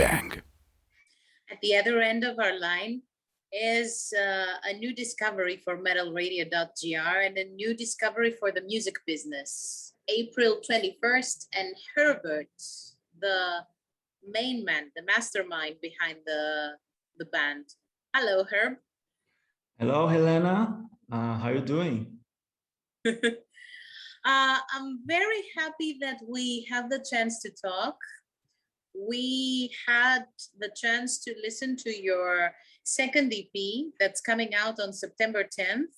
bang. At the other end of our line is a new discovery for Metalradio.gr and a new discovery for the music business. April 21st and Herbert, the main man, the mastermind behind the band. Hello, Herb. Hello, Helena. How are you doing? I'm very happy that we have the chance to talk. We had the chance to listen to your second EP that's coming out on September 10th.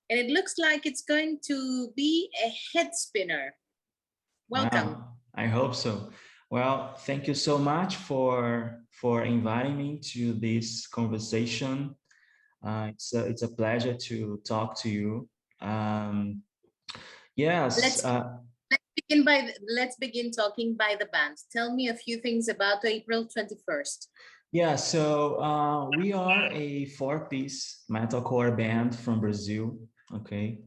And it looks like it's going to be a head spinner. Welcome. Wow, I hope so. Well, thank you so much for inviting me to this conversation. It's a pleasure to talk to you. Yes. Let's begin talking by the band. Tell me a few things about April 21st. Yeah, so we are a 4-piece metalcore band from Brazil. Okay,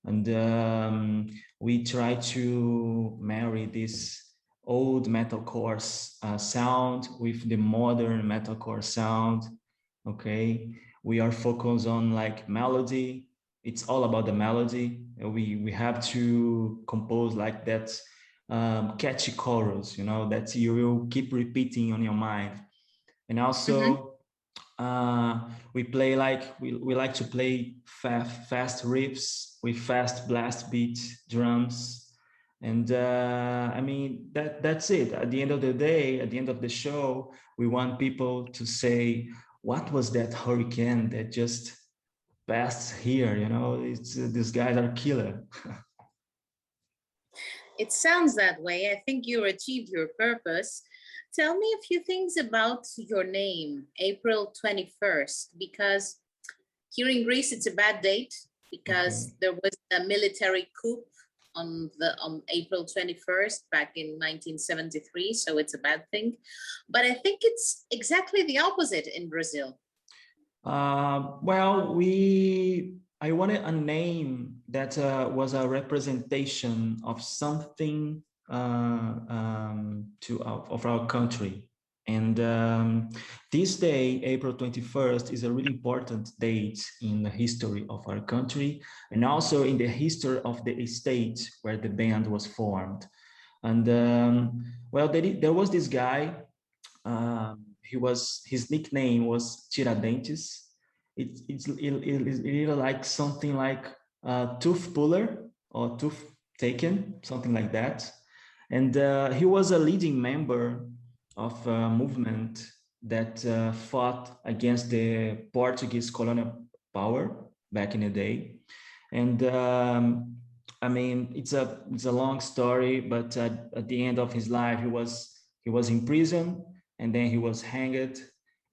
and we try to marry this old metalcore sound with the modern metalcore sound. Okay, we are focused on like melody. It's all about the melody. We have to compose like that catchy chorus, you know, that you will keep repeating on your mind. And also we play like we like to play fast riffs with fast blast beat drums. And I mean, that's it. At the end of the day, at the end of the show, we want people to say, what was that hurricane that just passed here? You know, these guys are killer. It sounds that way. I think you achieved your purpose. Tell me a few things about your name, April 21st, because here in Greece, it's a bad date because there was a military coup on April 21st back in 1973. So it's a bad thing. But I think it's exactly the opposite in Brazil. Well, I wanted a name that was a representation of something of our country. And this day, April 21st, is a really important date in the history of our country and also in the history of the state where the band was formed. And well, there was this guy. His nickname was Tiradentes. It's really like something like tooth puller or tooth taken, something like that. And he was a leading member of a movement that fought against the Portuguese colonial power back in the day. And I mean, it's a long story, but at the end of his life, he was in prison, and then he was hanged,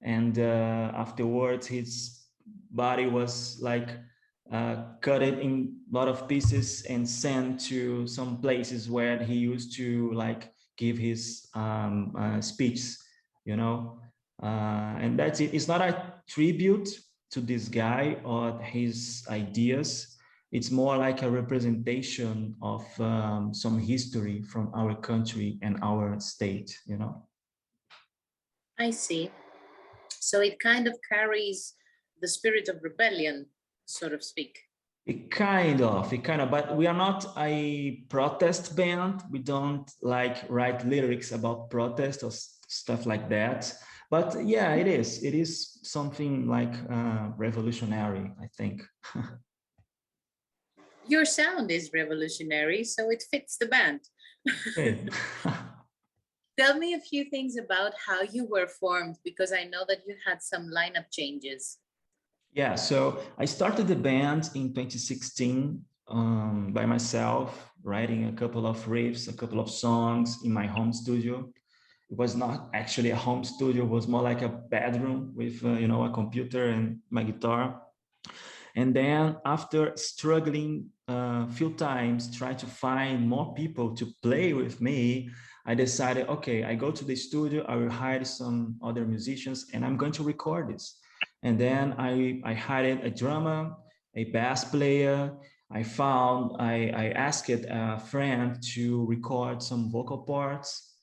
and afterwards his body was like cut it in a lot of pieces and sent to some places where he used to like give his speech, you know, and that's it. It's not a tribute to this guy or his ideas. It's more like a representation of some history from our country and our state, you know. I see. So it kind of carries the spirit of rebellion, so to speak. It kind of, but we are not a protest band. We don't like write lyrics about protest or stuff like that. But yeah, it is something like revolutionary, I think. Your sound is revolutionary, so it fits the band. Okay. Tell me a few things about how you were formed, because I know that you had some lineup changes. Yeah, so I started the band in 2016 by myself, writing a couple of riffs, a couple of songs in my home studio. It was not actually a home studio, it was more like a bedroom with you know, a computer and my guitar. And then after struggling a few times, trying to find more people to play with me, I decided, okay, I go to the studio, I will hire some other musicians and I'm going to record this. And then I hired a drummer, a bass player. I asked a friend to record some vocal parts,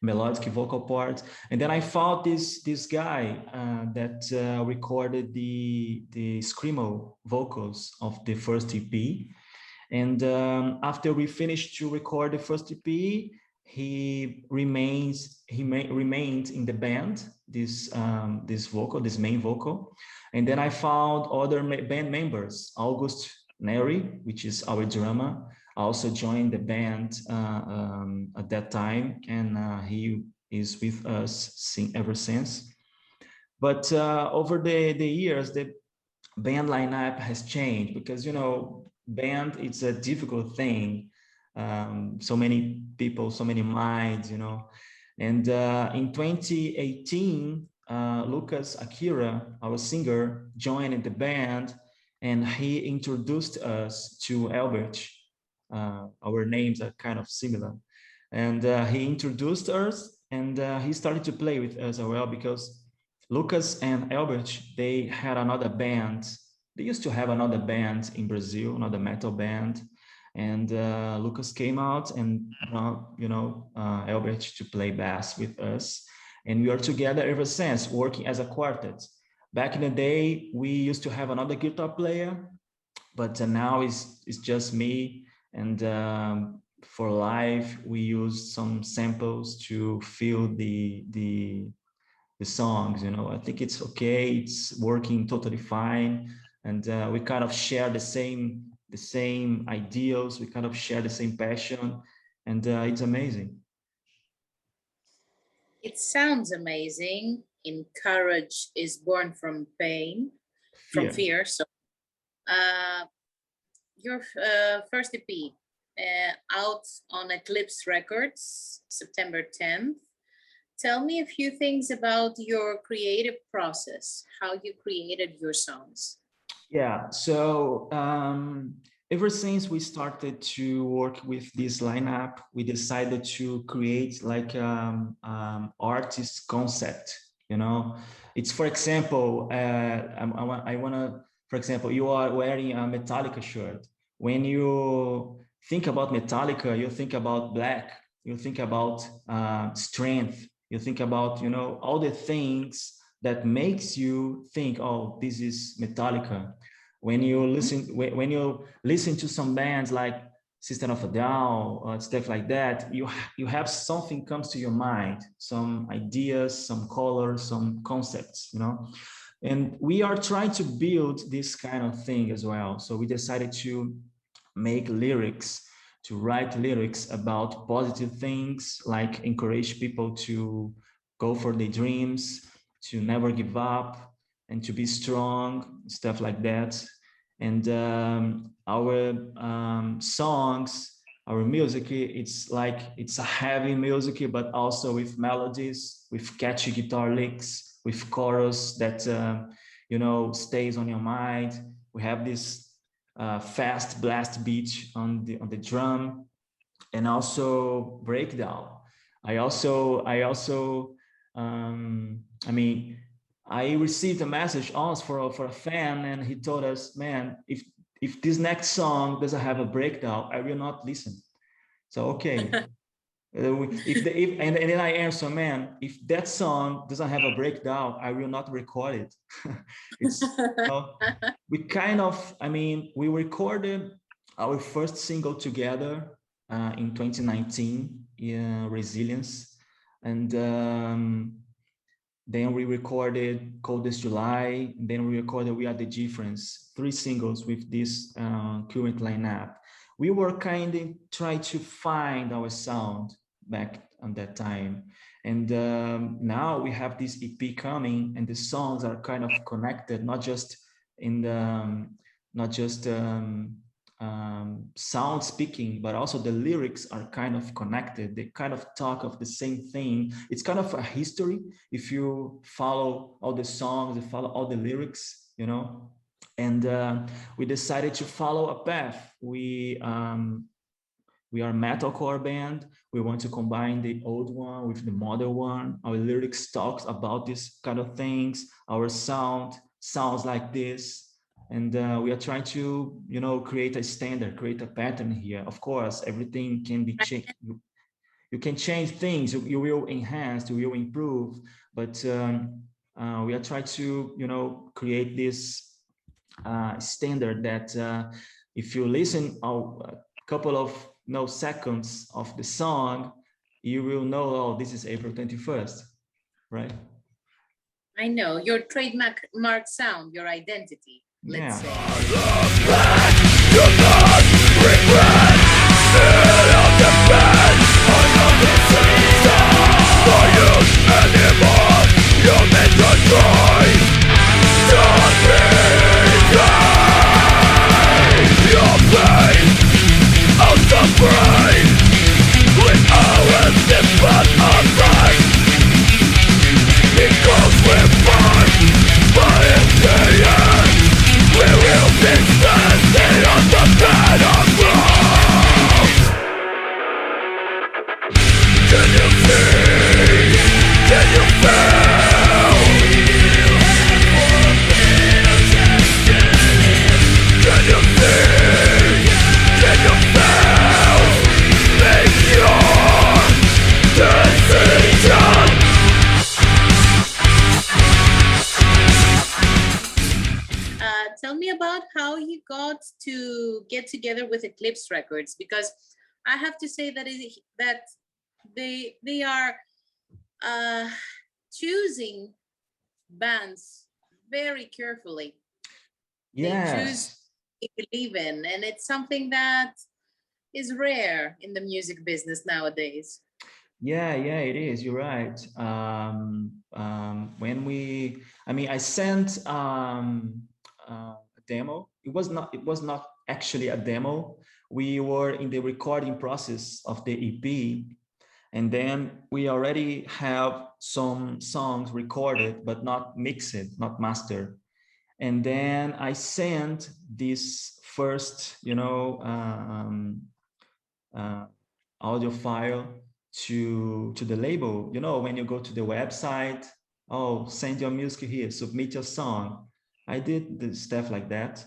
melodic vocal part. And then I found this guy that recorded the screamo vocals of the first EP. And after we finished to record the first EP, he remained in the band, this main vocal. And then I found other band members. August Neri, which is our drummer, also joined the band at that time, and he is with us ever since. But over the years, the band lineup has changed because, you know, band, it's a difficult thing. So many people, so many minds, you know. And in 2018, Lucas Akira, our singer, joined the band, and he introduced us to Herbert. Our names are kind of similar. And he introduced us, and he started to play with us as well, because Lucas and Herbert, they had another band. They used to have another band in Brazil, another metal band. And Lucas came out and Herbert to play bass with us. And we are together ever since, working as a quartet. Back in the day, we used to have another guitar player, but now it's just me. And for live, we use some samples to fill the songs. You know, I think it's okay. It's working totally fine, and we kind of share the same ideals. We kind of share the same passion, and it's amazing. It sounds amazing. In courage is born from pain, from fear. So, your first EP out on Eclipse Records, September 10th. Tell me a few things about your creative process, how you created your songs. Yeah, so ever since we started to work with this lineup, we decided to create like artist concept. You know, it's, for example, I want to, for example, you are wearing a Metallica shirt. When you think about Metallica, you think about black, you think about strength, you think about, you know, all the things that makes you think, oh, this is Metallica. When you listen to some bands like System of a Down or stuff like that, you have something comes to your mind, some ideas, some colors, some concepts, you know. And we are trying to build this kind of thing as well. So we decided to make lyrics, to write lyrics about positive things, like encourage people to go for their dreams, to never give up, and to be strong, stuff like that. And our songs, our music, it's a heavy music, but also with melodies, with catchy guitar licks, with chorus that you know, stays on your mind. We have this fast blast beat on the drum, and also breakdown. I received a message also for a fan, and he told us, man, if this next song doesn't have a breakdown, I will not listen. So okay. And then I answer, man, if that song doesn't have a breakdown, I will not record it. It's, you know, we kind of, we recorded our first single together in 2019, Resilience. And then we recorded Coldest July. Then we recorded We Are the Difference, 3 singles with this current lineup. We were kind of trying to find our sound back on that time. And now we have this EP coming, and the songs are kind of connected, not just in the, sound speaking, but also the lyrics are kind of connected. They kind of talk of the same thing. It's kind of a history. If you follow all the songs, you follow all the lyrics, you know. And we decided to follow a path. We are a metalcore band. We want to combine the old one with the modern one. Our lyrics talks about this kind of things. Our sound sounds like this. And we are trying to, create a standard, create a pattern here. Of course, everything can be changed. You you can change things, you will enhance, you will improve, but we are trying to, you know, create this standard that if you listen a couple of seconds of the song, you will know, oh, this is April 21st, right? I know your trademark sound, your identity. Let's say. Tell me about how you got to get together with Eclipse Records, because I have to say that they are choosing bands very carefully. They choose what they believe in, and it's something that is rare in the music business nowadays. Yeah, it is. You're right. I sent a demo. It was not actually a demo. We were in the recording process of the EP, and then we already have some songs recorded, but not mixed, not mastered. And then I sent this first, audio file to the label. You know, when you go to the website, oh, send your music here, submit your song. I did the stuff like that.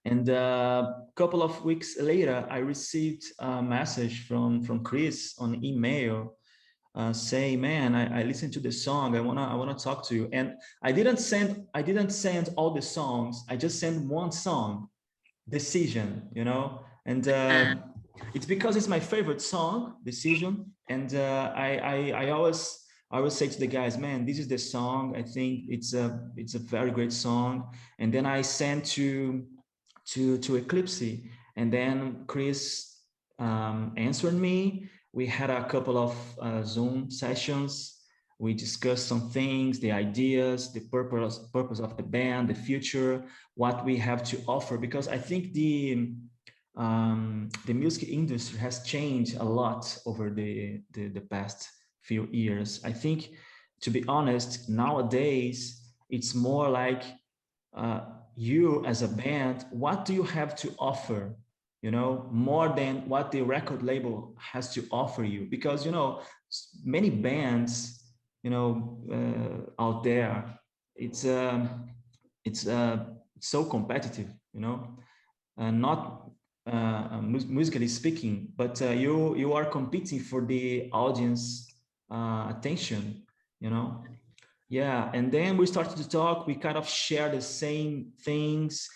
And a couple of weeks later, I received a message from Chris on email saying, "Man, I listened to the song. I wanna talk to you." And I didn't send all the songs. I just sent one song, Decision. You know, and it's because it's my favorite song, Decision. And I always say to the guys, "Man, this is the song. I think it's a very great song." And then I sent to Eclipse, and then Chris answered me. We had a couple of Zoom sessions. We discussed some things, the ideas, the purpose of the band, the future, what we have to offer. Because I think the music industry has changed a lot over the past few years. I think, to be honest, nowadays it's more like you as a band, what do you have to offer, you know, more than what the record label has to offer you? Because, you know, many bands, you know, out there, it's so competitive, you know, not musically speaking, but you are competing for the audience attention, you know. Yeah, and then we started to talk. We kind of share the same things,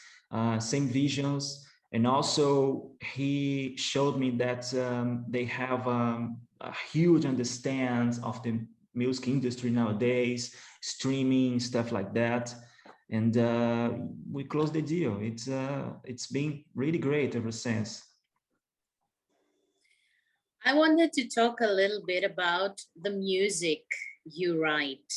same visions, and also he showed me that they have a huge understand of the music industry nowadays, streaming stuff like that, and we closed the deal. It's been really great ever since. I wanted to talk a little bit about the music you write.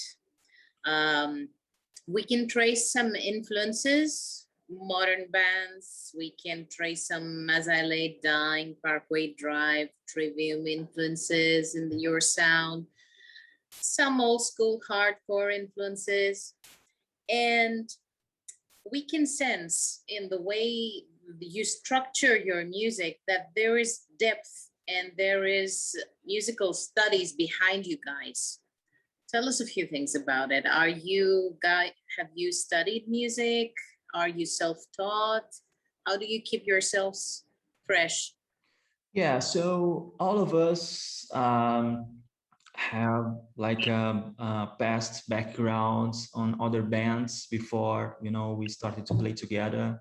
We can trace some influences, modern bands. We can trace some As I Lay Dying, Parkway Drive, Trivium influences in your sound, some old school hardcore influences. And we can sense in the way you structure your music that there is depth and there is musical studies behind you guys. Tell us a few things about it. Have you studied music? Are you self-taught? How do you keep yourselves fresh? Yeah, so all of us have like past backgrounds on other bands before, you know, we started to play together.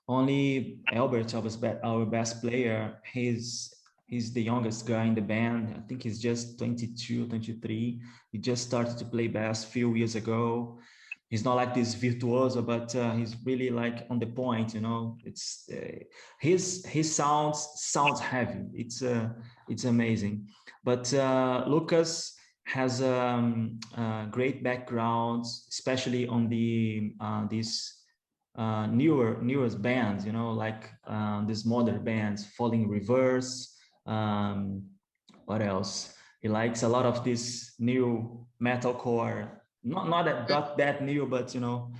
Only Albert, our best player, he's the youngest guy in the band. I think he's just 22, 23. He just started to play bass a few years ago. He's not like this virtuoso, but he's really like on the point, you know. It's his sounds heavy. It's amazing. But Lucas has great backgrounds, especially on the these newest bands, you know, like these modern bands, Falling Reverse. Um, what else? He likes a lot of this new metalcore. Not that new, but you know.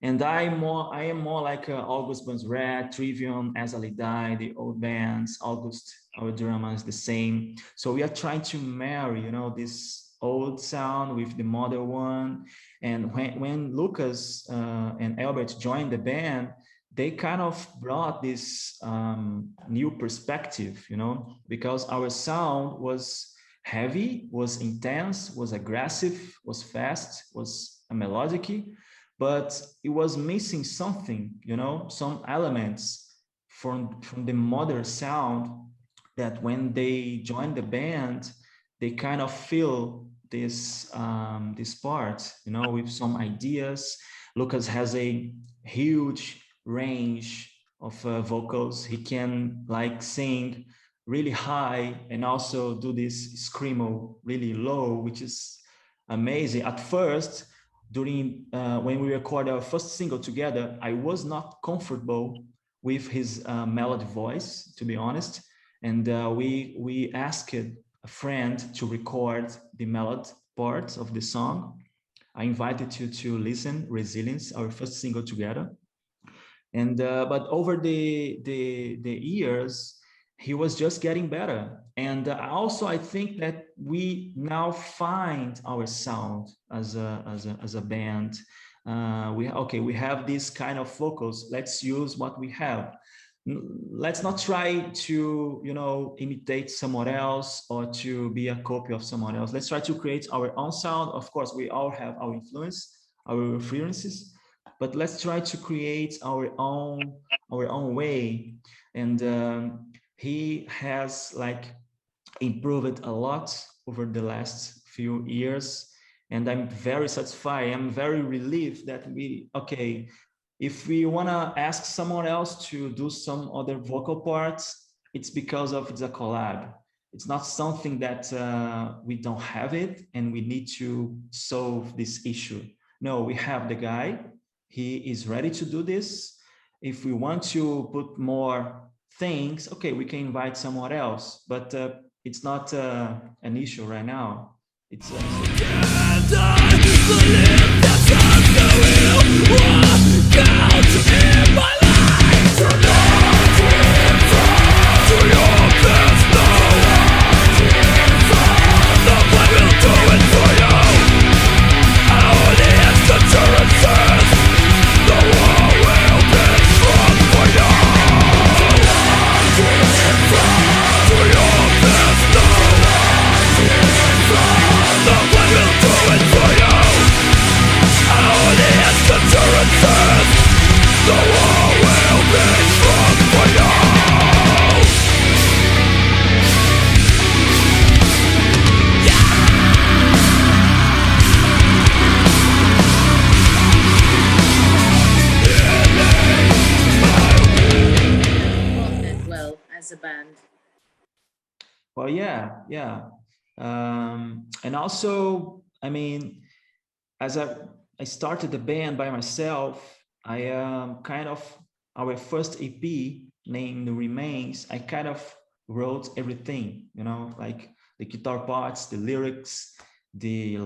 And I am more like August Burns Red, Trivium, As I Die, the old bands. August, our drummer is the same. So we are trying to marry, you know, this old sound with the modern one. And when Lucas and Albert joined the band, they kind of brought this new perspective, you know, because our sound was heavy, was intense, was aggressive, was fast, was melodic, but it was missing something, you know, some elements from the modern sound that when they joined the band, they kind of feel this part, you know, with some ideas. Lucas has a huge range of vocals. He can like sing really high and also do this screamo really low, which is amazing. At first, during when we recorded our first single together, I was not comfortable with his melody voice, to be honest. And we asked a friend to record the melody part of the song. I invited you to listen Resilience, our first single together. And but over the years, he was just getting better. And also, I think that we now find our sound as a band. We have this kind of vocals. Let's use what we have. Let's not try to, you know, imitate someone else or to be a copy of someone else. Let's try to create our own sound. Of course, we all have our influence, our references, but let's try to create our own way. And he has like improved a lot over the last few years, and I'm very satisfied. I'm very relieved that if we want to ask someone else to do some other vocal parts, it's because of it's a collab. It's not something that we don't have it and we need to solve this issue. No, we have the guy. He is ready to do this. If we want to put more things, okay, we can invite someone else, but it's not an issue right now. It's well as a band. Well, yeah. And also, I mean, as I started the band by myself, I kind of our first EP named Remains. I kind of wrote everything, you know, like the guitar parts, the lyrics, the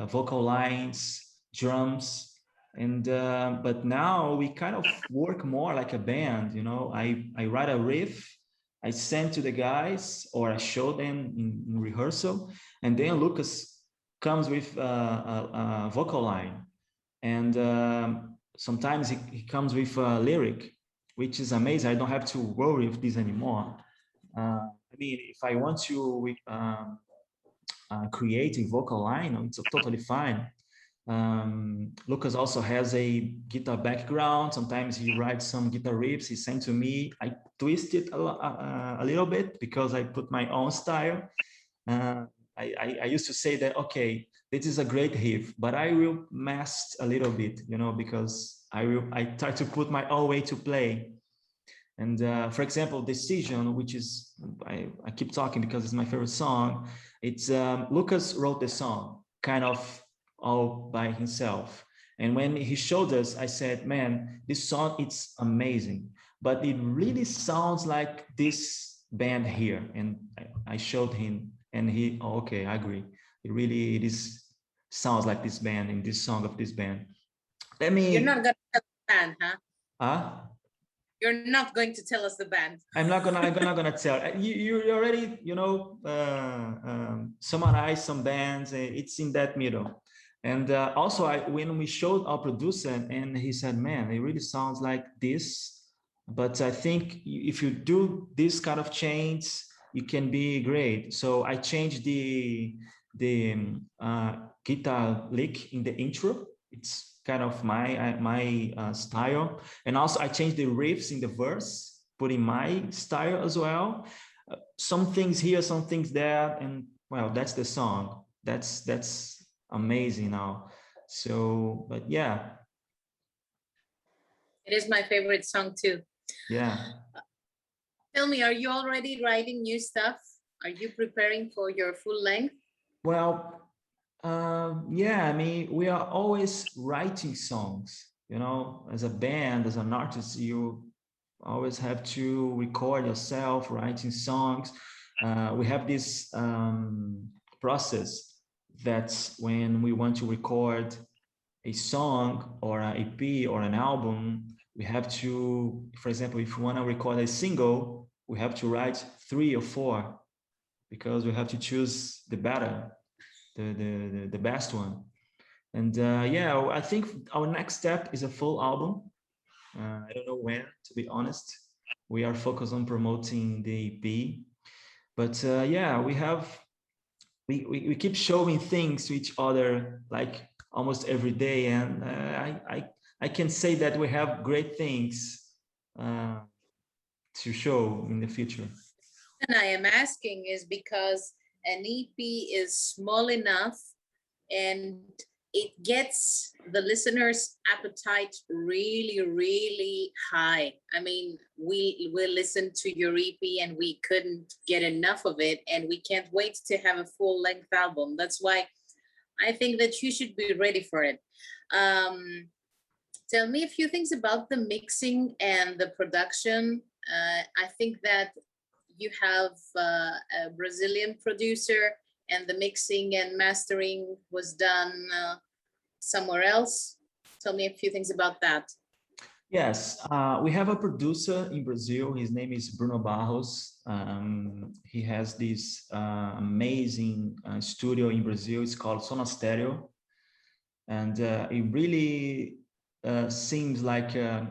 vocal lines, drums, and but now we kind of work more like a band, you know. I write a riff, I send to the guys or I show them in rehearsal, and then Lucas comes with a vocal line, and sometimes he comes with a lyric, which is amazing. I don't have to worry with this anymore. I mean, if I want to create a vocal line, it's totally fine. Lucas also has a guitar background. Sometimes he writes some guitar riffs. He sent to me. I twist it a little bit because I put my own style. I used to say that, okay, this is a great riff, but I will mess a little bit, because I try to put my own way to play. And for example, Decision, which is, I keep talking because it's my favorite song. It's Lucas wrote the song kind of all by himself. And when he showed us, I said, man, this song, it's amazing, but it really sounds like this band here. And I showed him and he, oh, okay, I agree. It is sounds like this band in this song of this band. Let me. You're not gonna tell the band, huh? Huh? You're not going to tell us the band. I'm not gonna tell you already, summarize some bands. It's in that middle. And also, when we showed our producer, and he said, "Man, it really sounds like this." But I think if you do this kind of change, you can be great. So I changed the guitar lick in the intro. It's kind of my style, and also I changed the riffs in the verse, putting my style as well. Some things here, some things there, and well, that's the song. That's amazing now. So, but yeah. It is my favorite song too. Yeah. Tell me, are you already writing new stuff? Are you preparing for your full length? Well, yeah, I mean, we are always writing songs, as a band, as an artist, you always have to record yourself writing songs. We have this process that's when we want to record a song or an EP or an album, we have to, for example, if we want to record a single, we have to write 3 or 4 because we have to choose the better, the best one. And yeah, I think our next step is a full album. I don't know when, to be honest. We are focused on promoting the EP, but yeah, we keep showing things to each other like almost every day, and I can say that we have great things to show in the future. And I am asking is because an EP is small enough and it gets the listener's appetite really, really high. I mean, we listened to your EP and we couldn't get enough of it, and we can't wait to have a full-length album. That's why I think that you should be ready for it. Tell me a few things about the mixing and the production. I think that you have a Brazilian producer, and the mixing and mastering was done somewhere else. Tell me a few things about that. Yes, we have a producer in Brazil. His name is Bruno Barros. He has this amazing studio in Brazil. It's called Sonastereo. And it really seems like a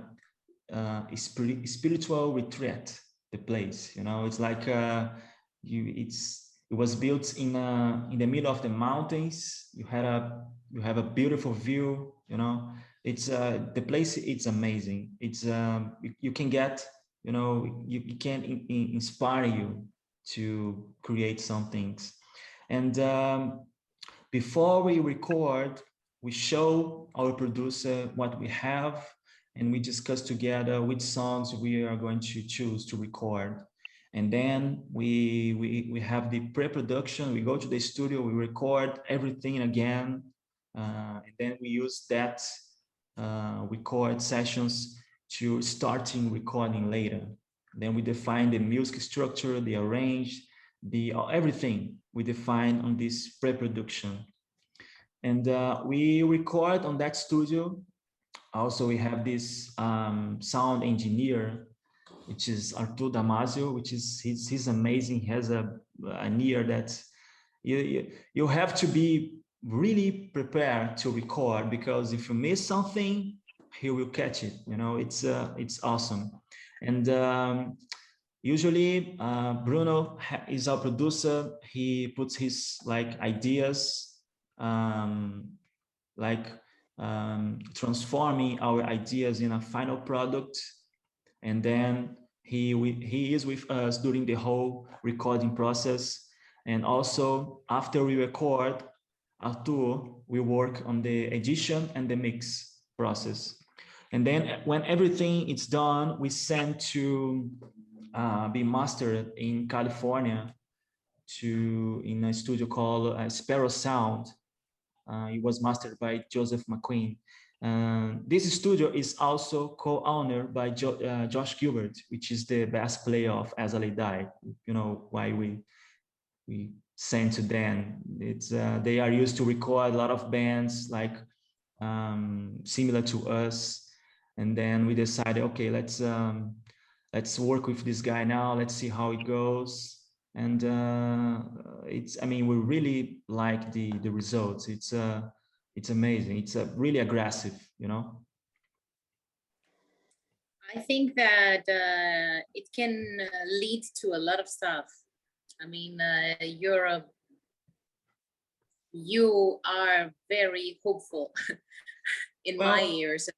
spiritual retreat, the place. It's like it was built in the middle of the mountains. You have a beautiful view. It's the place. It's amazing. It's you can get, you can inspire you to create some things. And before we record, we show our producer what we have, and we discuss together which songs we are going to choose to record. And then we have the pre-production. We go to the studio, we record everything again, and then we use that record sessions to starting recording later. Then we define the music structure, the arrange, the everything we define on this pre-production. And we record on that studio. Also, we have this sound engineer, which is Artur Damasio, which is he's amazing. He has an ear that you have to be really prepared to record, because if you miss something, he will catch it. It's awesome. And Usually, Bruno is our producer. He puts his like ideas, um, like transforming our ideas in a final product, and then he is with us during the whole recording process. And also after we record, Arthur will work on the edition and the mix process. And then when everything is done, we send to be mastered in California to in a studio called Sparrow Sound. It was mastered by Joseph McQueen. This studio is also co-owned by Josh Gilbert, which is the bass player of As I Lay Die. You know why we sent to them. It's they are used to record a lot of bands like similar to us, and then we decided, okay, let's work with this guy now. Let's see how it goes. And I mean, we really like the results. It's amazing. It's really aggressive, you know. I think that it can lead to a lot of stuff. I mean, you are very hopeful in my ears,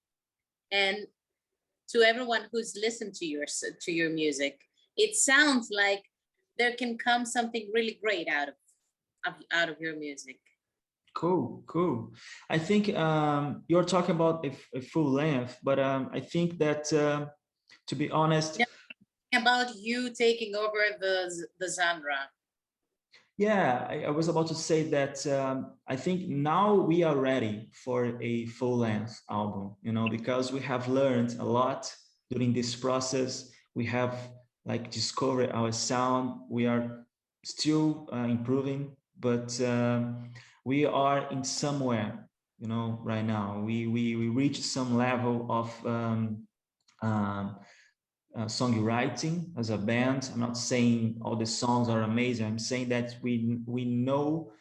and to everyone who's listened to your music, it sounds like there can come something really great out of your music. Cool. I think you're talking about a full length, but I think that to be honest, about you taking over the genre. Yeah, I was about to say that I think now we are ready for a full-length album, you know, because we have learned a lot during this process. We have like discovered our sound. We are still improving, but we are in somewhere, you know, right now. We reached some level of um, songwriting as a band. I'm not saying all the songs are amazing. I'm saying that we know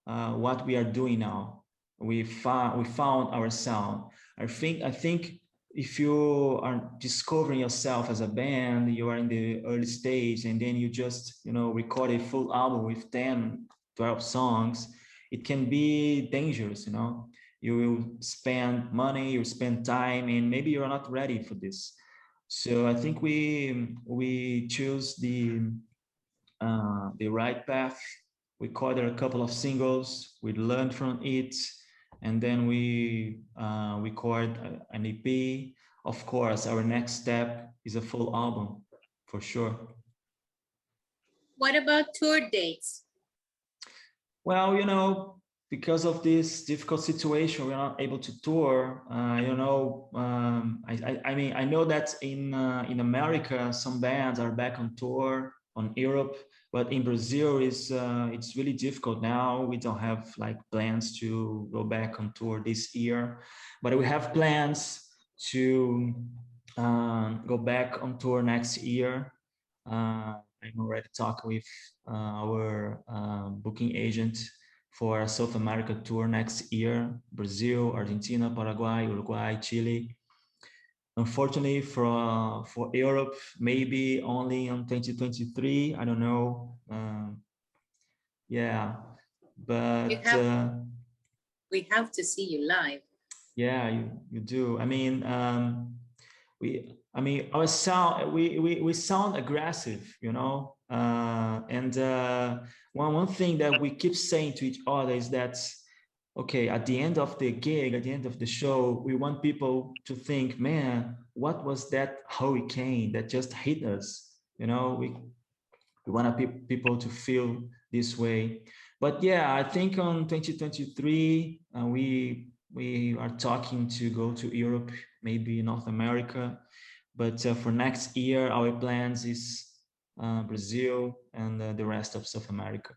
what we are doing now. We found our sound. I think if you are discovering yourself as a band, you are in the early stage, and then you just record a full album with 10, 12 songs. It can be dangerous. You will spend money, you spend time, and maybe you're not ready for this. So I think we choose the right path. We recorded a couple of singles, we learned from it, and then we record an EP. Of course, our next step is a full album, for sure. What about tour dates? Well, because of this difficult situation, we're not able to tour. I mean, I know that in America, some bands are back on tour on Europe, but in Brazil, it's really difficult now. We don't have like plans to go back on tour this year, but we have plans to go back on tour next year. I'm already talking with our booking agent for a South America tour next year: Brazil, Argentina, Paraguay, Uruguay, Chile. Unfortunately, for Europe, maybe only in 2023. I don't know. Yeah, but we have to see you live. Yeah, you do. I mean, our sound, we sound aggressive, and one thing that we keep saying to each other is that, okay, at the end of the gig, at the end of the show, we want people to think, man, what was that hurricane that just hit us? We want people to feel this way. But yeah, I think on 2023, we are talking to go to Europe, maybe North America. But for next year, our plans is Brazil and the rest of South America.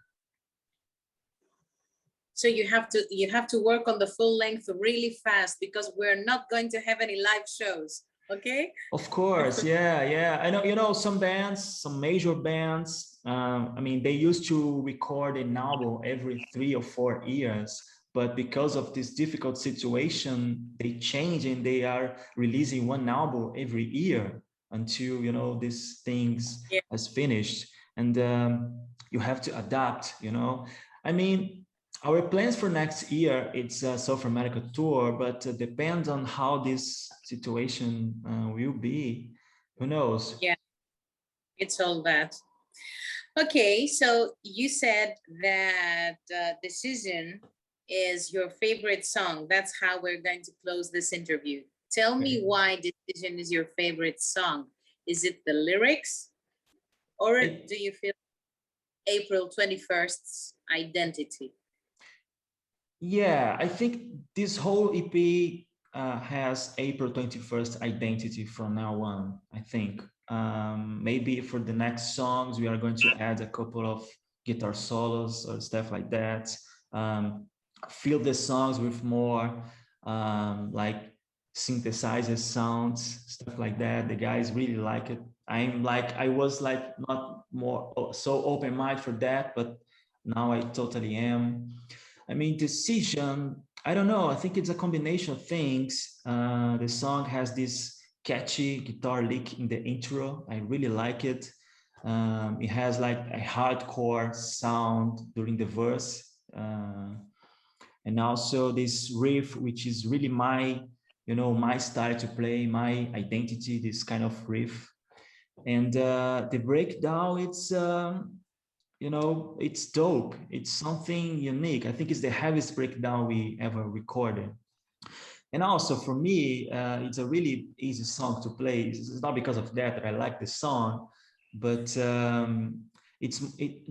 So you have to work on the full length really fast, because we're not going to have any live shows. Okay. Of course, yeah. I know, some bands, some major bands. I mean, they used to record an album every 3 or 4 years, but because of this difficult situation, they change and they are releasing one album every year. until, you know, these things Yeah. has finished. And you have to adapt, you know. I mean, our plans for next year, it's a South America tour, but depends on how this situation will be. Who knows? Yeah, it's all that. Okay, so you said that Decision is your favorite song. That's how we're going to close this interview. Tell me why Decision is your favorite song. Is it the lyrics, or do you feel April 21st's identity? Yeah, I think this whole EP has April 21st identity from now on, I think. Maybe for the next songs, we are going to add a couple of guitar solos or stuff like that. Fill the songs with more like synthesizer sounds, stuff like that. The guys really like it. I was like not more so open-minded for that, but now I totally am. I mean, Decision, I don't know. I think it's a combination of things. The song has this catchy guitar lick in the intro. I really like it. It has like a hardcore sound during the verse. And also this riff, which is really my, you know, my style to play, my identity, this kind of riff. And the breakdown, it's you know, it's dope. It's something unique. I think it's the heaviest breakdown we ever recorded. And also for me, it's a really easy song to play. It's not because of that I like the song, but the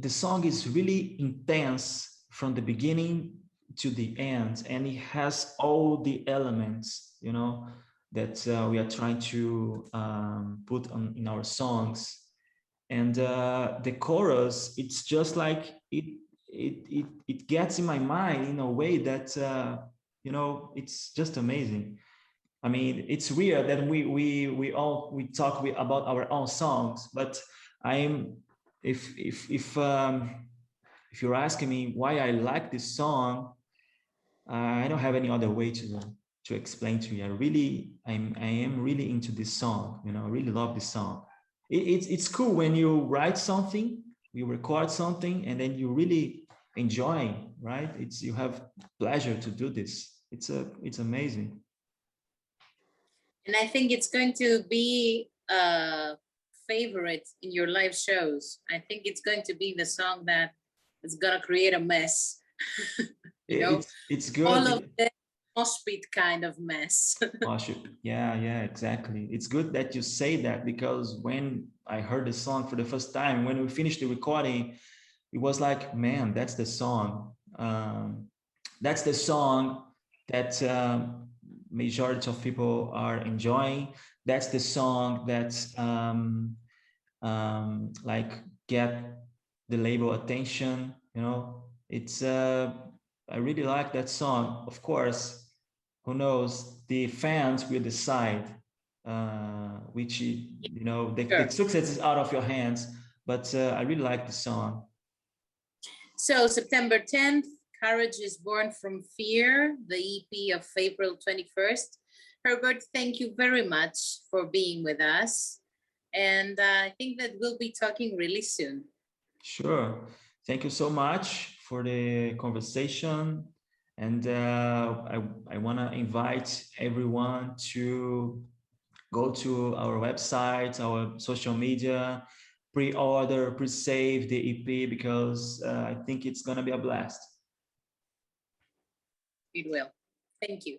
song is really intense from the beginning to the end, and it has all the elements, you know, that we are trying to put on in our songs. And the chorus, it's just like it gets in my mind in a way that you know, it's just amazing. I mean, it's weird that we talk about our own songs, but I'm if you're asking me why I like this song, I don't have any other way to explain to you. I am really into this song. You know, I really love this song. It's cool when you write something, you record something, and then you really enjoy, right? It's you have pleasure to do this. It's amazing. And I think it's going to be a favorite in your live shows. I think it's going to be the song that is going to create a mess. You know, It's all of good. the mosh pit kind of mess. Worship. Yeah, exactly. It's good that you say that, because when I heard the song for the first time, when we finished the recording, it was like, man, that's the song. That's the song that majority of people are enjoying. That's the song that like get the label attention. You know, it's I really like that song. Of course, who knows? The fans will decide which you know the Sure. success is out of your hands. But I really like the song. So September 10th, Courage is Born from Fear, the EP of April 21st. Herbert, thank you very much for being with us. And I think that we'll be talking really soon. Sure. Thank you so much for the conversation. And I want to invite everyone to go to our website, our social media, pre-order, pre-save the EP, because I think it's going to be a blast. It will. Thank you.